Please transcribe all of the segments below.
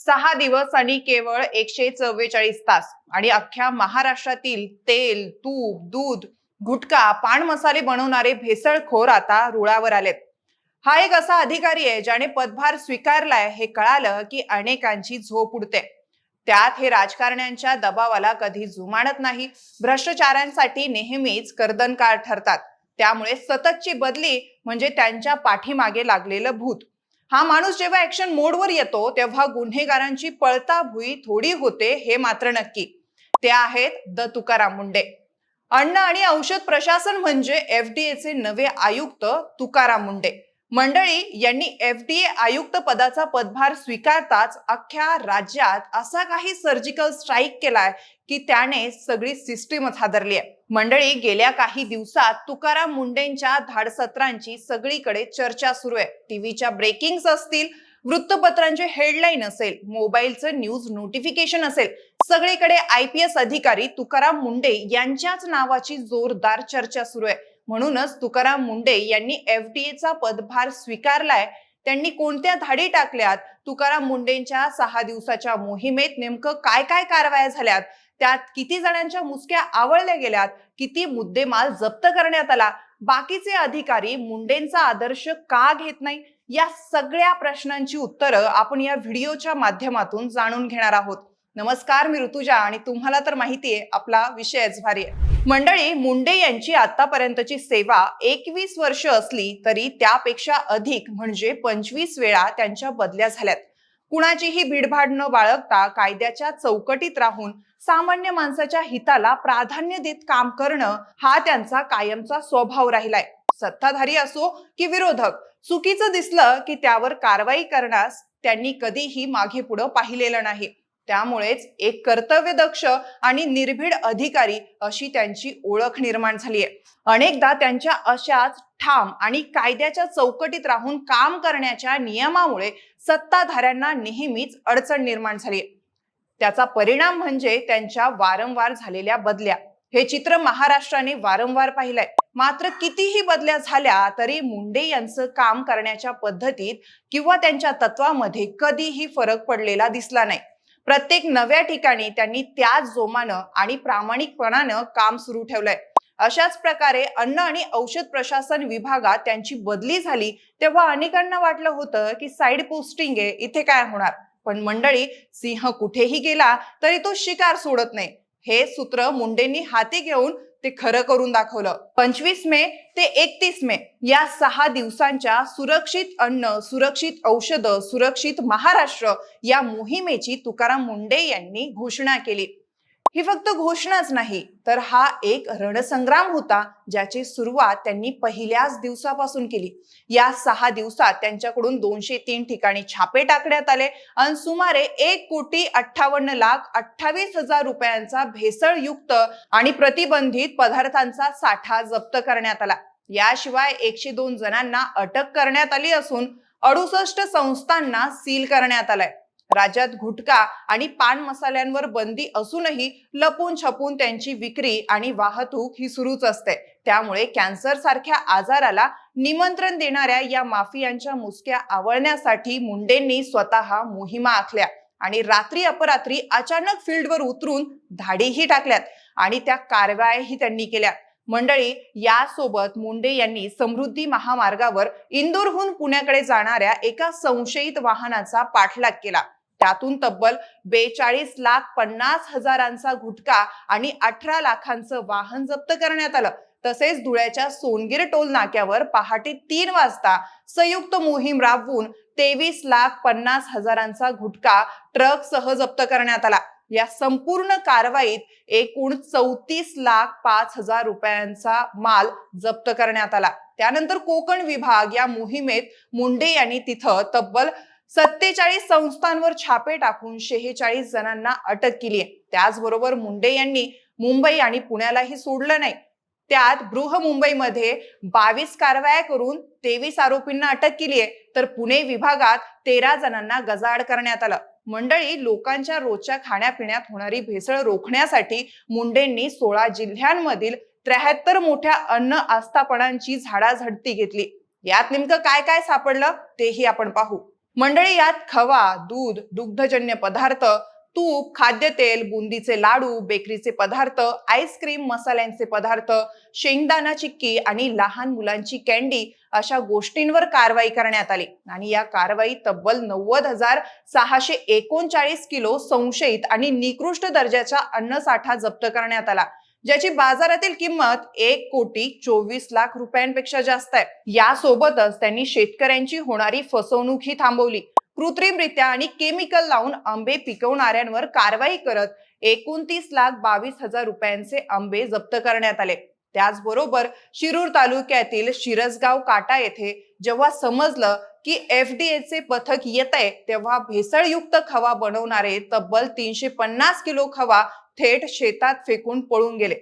6 दिवस आणि केवळ 144 तास आणि अख्ख्या महाराष्ट्रातील तेल, तूप, दूध, गुटखा, पान मसाले बनवणारे भेसळखोर आता रुळावर आलेत. हा एक असा अधिकारी आहे ज्याने पदभार स्वीकारलाय हे कळालं की अनेकांची झोप उडते. त्यात हे राजकारण्यांच्या दबावाला कधी जुमानत नाही. भ्रष्टाचारांसाठी नेहमीच कर्दनकार ठरतात. त्यामुळे सततची बदली म्हणजे त्यांच्या पाठीमागे लागलेलं भूत. हा माणूस जेव्हा ऍक्शन मोडवर येतो तेव्हा गुन्हेगारांची पळताभुई थोडी होते हे मात्र नक्की. ते आहेत तुकाराम मुंडे. अन्न आणि औषध प्रशासन म्हणजे FDA चे नवे आयुक्त तुकाराम मुंडे. मंडळी यांनी FDA आयुक्त पदाचा पदभार स्वीकारताच अख्ख्या राज्यात असा काही सर्जिकल स्ट्राईक केलाय की त्याने सगळी सिस्टीमच हादरली आहे. मंडळी, गेल्या काही दिवसात तुकाराम मुंडेंच्या धाडसत्रांची सगळीकडे चर्चा सुरू आहे. टीव्हीच्या ब्रेकिंग्स असतील, वृत्तपत्रांचे हेडलाईन असेल, मोबाईलचं न्यूज नोटिफिकेशन असेल, सगळीकडे IPS अधिकारी तुकाराम मुंडे यांच्याच नावाची जोरदार चर्चा सुरू आहे. म्हणूनच तुकाराम मुंडे यांनी FDAचा पदभार स्वीकारलाय. त्यांनी कोणत्या धाडी टाकल्यात, तुकाराम मुंडेंच्या 6 दिवसाच्या मोहिमेत नेमकं काय काय कारवाया झाल्यात, त्यात किती जणांच्या मुसक्या आवळल्या गेल्यात, किती मुद्देमाल जप्त करण्यात आला, बाकीचे अधिकारी मुंडेंचा आदर्श का घेत नाही, या सगळ्या प्रश्नांची उत्तरं आपण या व्हिडिओच्या माध्यमातून जाणून घेणार आहोत. नमस्कार, मी ऋतुजा आणि तुम्हाला तर माहिती आहे आपला विषयच भारी आहे. मंडळी, मुंडे यांची आतापर्यंतची सेवा 21 वर्ष असली तरी त्यापेक्षा अधिक म्हणजे 25 वेळा त्यांच्या बदल्या झाल्यात. कुणाचीही भीडभाड न बाळगता कायद्याच्या चौकटीत राहून सामान्य माणसाच्या हिताला प्राधान्य देत काम करणं हा त्यांचा कायमचा स्वभाव राहिलाय. सत्ताधारी असो की विरोधक, चुकीचं दिसलं की त्यावर कारवाई करण्यास त्यांनी कधीही मागे पुढे पाहिलेलं नाही. त्यामुळेच एक कर्तव्यदक्ष आणि निर्भीड अधिकारी अशी त्यांची ओळख निर्माण झाली आहे. अनेकदा त्यांच्या अशाच ठाम आणि कायद्याच्या चौकटीत राहून काम करण्याच्या नियमामुळे सत्ताधाऱ्यांना नेहमीच अडचण निर्माण झाली. त्याचा परिणाम म्हणजे त्यांच्या वारंवार झालेल्या बदल्या. हे चित्र महाराष्ट्राने वारंवार पाहिलंय. मात्र कितीही बदल्या झाल्या तरी मुंडे यांचं काम करण्याच्या पद्धतीत किंवा त्यांच्या तत्वामध्ये कधीही फरक पडलेला दिसला नाही. प्रत्येक नव्या ठिकाणी त्यांनी त्याच जोमानं आणि प्रामाणिकपणानं काम सुरू ठेवलंय. अशाच प्रकारे अन्न आणि औषध प्रशासन विभागात त्यांची बदली झाली तेव्हा अनेकांना वाटलं होतं की साईड पोस्टिंग आहे, इथे काय होणार. पण मंडळी, सिंह कुठेही गेला तरी तो शिकार सोडत नाही. हे सूत्र मुंडेंनी हाती घेऊन ते खरं करून दाखवलं. 25 मे ते 31 मे या 6 दिवसांच्या सुरक्षित अन्न, सुरक्षित औषध, सुरक्षित महाराष्ट्र या मोहिमेची तुकाराम मुंडे यांनी घोषणा केली. ही फक्त घोषणाच नाही तर हा एक रणसंग्राम होता ज्याची सुरुवात त्यांनी पहिल्याच दिवसापासून केली. या 6 दिवसात त्यांच्याकडून 203 ठिकाणी छापे टाकण्यात आले आणि सुमारे 1,58,28,000 रुपयांचा भेसळयुक्त आणि प्रतिबंधित पदार्थांचा साठा जप्त करण्यात आला. याशिवाय 102 जणांना अटक करण्यात आली असून 68 संस्थांना सील करण्यात आलंय. राज्यात गुटखा आणि पान मसाल्यांवर बंदी असूनही लपून छपून त्यांची विक्री आणि वाहतूक ही सुरूच असते. त्यामुळे कॅन्सर सारख्या आजाराला निमंत्रण देणाऱ्या या माफियांच्या मुसक्या आवळण्यासाठी मुंडेंनी स्वतः मोहिमा आखल्या आणि रात्री अपरात्री अचानक फील्डवर उतरून धाडीही टाकल्यात आणि त्या कारवायाही त्यांनी केल्या. मंडळी, यासोबत मुंडे यांनी समृद्धी महामार्गावर इंदोरहून पुण्याकडे जाणाऱ्या एका संशयित वाहनाचा पाठलाग केला. त्यातून तब्बल 42,50,000 गुटखा आणि 18 लाखांचं वाहन जप्त करण्यात आलं. तसेच धुळ्याच्या सोनगीर टोल नाक्यावर पहाटे 3 वाजता संयुक्त मोहीम राबवून 23,50,000 गुटखा ट्रक सह जप्त करण्यात आला. या संपूर्ण कारवाईत एकूण 34,05,000 रुपयांचा माल जप्त करण्यात आला. त्यानंतर कोकण विभाग या मोहिमेत मुंडे यांनी तिथं तब्बल 47 संस्थांवर छापे टाकून 46 जणांना अटक केली आहे. त्याचबरोबर मुंडे यांनी मुंबई आणि पुण्यालाही सोडलं नाही. त्यात बृहमुंबईमध्ये 22 कारवाया करून 23 आरोपींना अटक केली आहे तर पुणे विभागात 13 जणांना गजाआड करण्यात आलं. मंडळी, लोकांच्या रोजच्या खाण्यापिण्यात होणारी भेसळ रोखण्यासाठी मुंडेंनी 16 जिल्ह्यांमधील 73 मोठ्या अन्न आस्थापनांची झाडाझडती घेतली. यात नेमकं काय काय सापडलं तेही आपण पाहू. मंडळी, यात खवा, दूध, दुग्धजन्य पदार्थ, तूप, खाद्यतेल, बुंदीचे लाडू, बेकरीचे पदार्थ, आईस्क्रीम, मसाल्यांचे पदार्थ, शेंगदाणा चिक्की आणि लहान मुलांची कॅन्डी अशा गोष्टींवर कारवाई करण्यात आली. आणि या कारवाईत तब्बल 90,639 किलो संशयित आणि निकृष्ट दर्जाचा अन्नसाठा जप्त करण्यात आला, ज्याची बाजारातील किंमत 1,24,00,000 रुपयांपेक्षा जास्त आहे. यासोबतच त्यांनी शेतकऱ्यांची होणारी फसवणूक ही थांबवली. कृत्रिमरित्या आणि केमिकल लावून आंबे पिकवणाऱ्यांवर कारवाई करत 29,22,000 रुपयांचे आंबे जप्त करण्यात आले. त्याचबरोबर शिरूर तालुक्यातील शिरसगाव काटा येथे जेव्हा समजलं की एफडीएचे पथक येत आहे, तेव्हा भेसळयुक्त खवा बनवणारे तब्बल 350 किलो खवा थेट शेतात फेकून पळून गेले.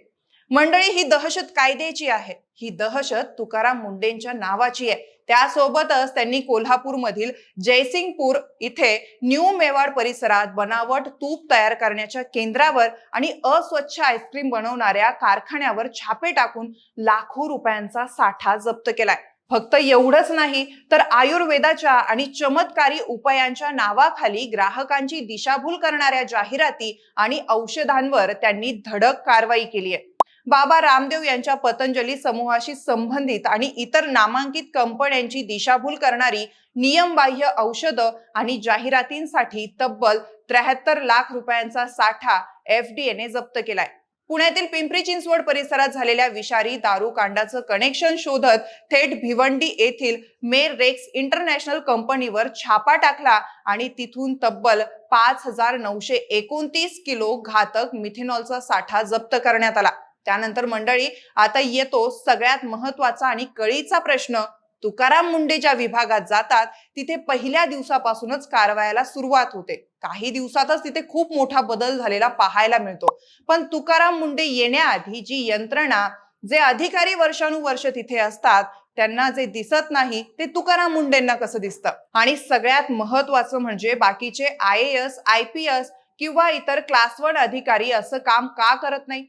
मंडळी, ही दहशत कायद्याची आहे. ही दहशत तुकाराम मुंडेंच्या नावाची आहे. त्यासोबतच त्यांनी कोल्हापूरमधील जयसिंगपूर इथे न्यू मेवाड परिसरात बनावट तूप तयार करण्याच्या केंद्रावर आणि अस्वच्छ आईस्क्रीम बनवणाऱ्या कारखान्यावर छापे टाकून लाखो रुपयांचा साठा जप्त केलाय. फक्त एवढंच नाही, तर आयुर्वेदाच्या आणि चमत्कारी उपायांच्या नावाखाली ग्राहकांची दिशाभूल करणाऱ्या जाहिराती आणि औषधांवर त्यांनी धडक कारवाई केली आहे. बाबा रामदेव यांच्या पतंजली समूहाशी संबंधित आणि इतर नामांकित कंपन्यांची दिशाभूल करणारी नियमबाह्य औषधं आणि जाहिरातींसाठी तब्बल 73 लाख रुपयांचा साठा एफडीएने जप्त केलाय. पुण्यातील पिंपरी चिंचवड परिसरात झालेल्या विषारी दारू कांडाचं कनेक्शन शोधत थेट भिवंडी येथील मेर रेक्स इंटरनॅशनल कंपनीवर छापा टाकला आणि तिथून तब्बल 5,929 किलो घातक मिथेनॉलचा साठा जप्त करण्यात आला. त्यानंतर मंडळी, आता येतो सगळ्यात महत्वाचा आणि कळीचा प्रश्न. तुकाराम मुंडे ज्या विभागात जातात तिथे पहिल्या दिवसापासूनच कारवायाला सुरुवात होते. काही दिवसातच तिथे खूप मोठा बदल झालेला पाहायला मिळतो. पण तुकाराम मुंडे येण्याआधी जी यंत्रणा, जे अधिकारी वर्षानुवर्ष तिथे असतात, त्यांना जे दिसत नाही ते तुकाराम मुंडेंना कसं दिसतं? आणि सगळ्यात महत्वाचं म्हणजे बाकीचे IAS, IPS किंवा इतर क्लास 1 अधिकारी असं काम का करत नाही?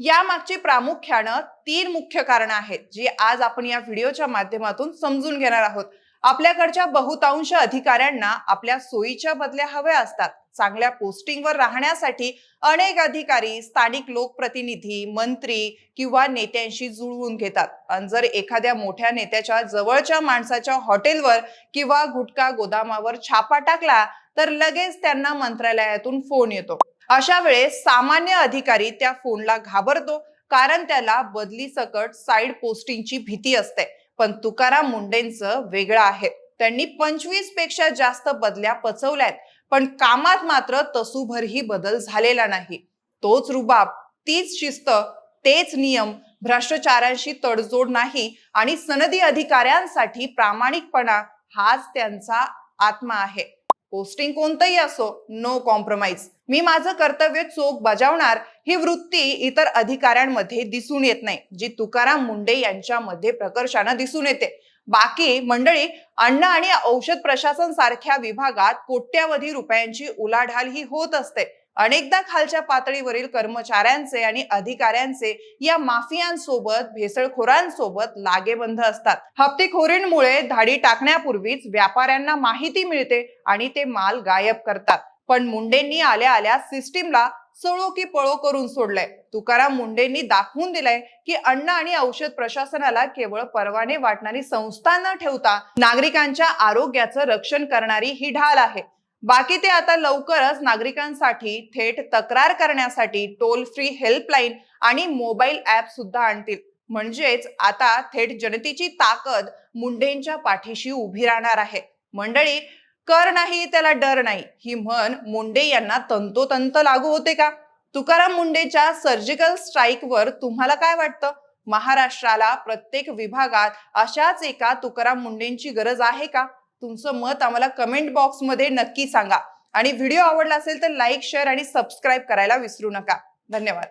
यामागची प्रामुख्यानं 3 मुख्य कारणं आहेत, जी आज आपण या व्हिडिओच्या माध्यमातून समजून घेणार आहोत. आपल्याकडच्या बहुतांश अधिकाऱ्यांना आपल्या सोयीच्या बदल्या हव्या असतात. चांगल्या पोस्टिंगवर राहण्यासाठी अनेक अधिकारी स्थानिक लोकप्रतिनिधी, मंत्री किंवा नेत्यांशी जुळवून घेतात. आणि जर एखाद्या मोठ्या नेत्याच्या जवळच्या माणसाच्या हॉटेलवर किंवा गुटखा गोदामावर छापा टाकला तर लगेच त्यांना मंत्रालयातून फोन येतो. अशा वेळेस सामान्य अधिकारी त्या फोनला घाबरतो, कारण त्याला बदली सकट साइड पोस्टिंगची भीती असते. पण तुकाराम मुंडेंचं वेगळं आहे. त्यांनी 25 पेक्षा जास्त बदल्या पचवल्यात, पण कामात मात्र तसूभरही बदल झालेला नाही. तोच रुबाब, तीच शिस्त, तेच नियम, भ्रष्टाचारांशी तडजोड नाही आणि सनदी अधिकाऱ्यांसाठी प्रामाणिकपणा हाच त्यांचा आत्मा आहे. पोस्टिंग कोणतंही असो, नो कॉम्प्रोमाइज. मी माझं कर्तव्य चोख बजावणार ही वृत्ती इतर अधिकाऱ्यांमध्ये दिसून येत नाही, जी तुकाराम मुंडे यांच्यामध्ये प्रकर्षानं दिसून येते. बाकी मंडळी, अन्न आणि औषध प्रशासन सारख्या विभागात कोट्यावधी रुपयांची उलाढाल ही होत असते. अनेकदा खालच्या पातळीवरील कर्मचाऱ्यांचे आणि अधिकाऱ्यांचे या माफियांसोबत, भेसळखोरांसोबत लागेबंध असतात. हप्तेखोरींमुळे धाडी टाकण्यापूर्वीच व्यापाऱ्यांना माहिती मिळते आणि ते माल गायब करतात. पण मुंडेंनी आल्या आल्या सिस्टीमला सळो की पळो करून सोडलंय. तुकाराम मुंडेंनी दाखवून दिलंय की अन्न आणि औषध प्रशासनाला केवळ परवाने वाटणारी संस्था न ठेवता नागरिकांच्या आरोग्याचं रक्षण करणारी ही ढाल आहे. बाकी ते आता लवकरच नागरिकांसाठी थेट तक्रार करण्यासाठी टोल फ्री हेल्पलाईन आणि मोबाईल ऍप सुद्धा आणतील. म्हणजेच आता थेट जनतेची ताकद मुंडेंच्या पाठीशी उभी राहणार आहे. मंडळी, कर नाही त्याला डर नाही, ही म्हण मुंडे यांना तंतोतंत लागू होते का? तुकाराम मुंडेच्या सर्जिकल स्ट्राईकवर तुम्हाला काय वाटतं? महाराष्ट्राला प्रत्येक विभागात अशाच एका तुकाराम मुंडेंची गरज आहे का? तुमचं मत आम्हाला कमेंट बॉक्समध्ये नक्की सांगा. आणि व्हिडिओ आवडला असेल तर लाईक, शेअर आणि सबस्क्राईब करायला विसरू नका. धन्यवाद.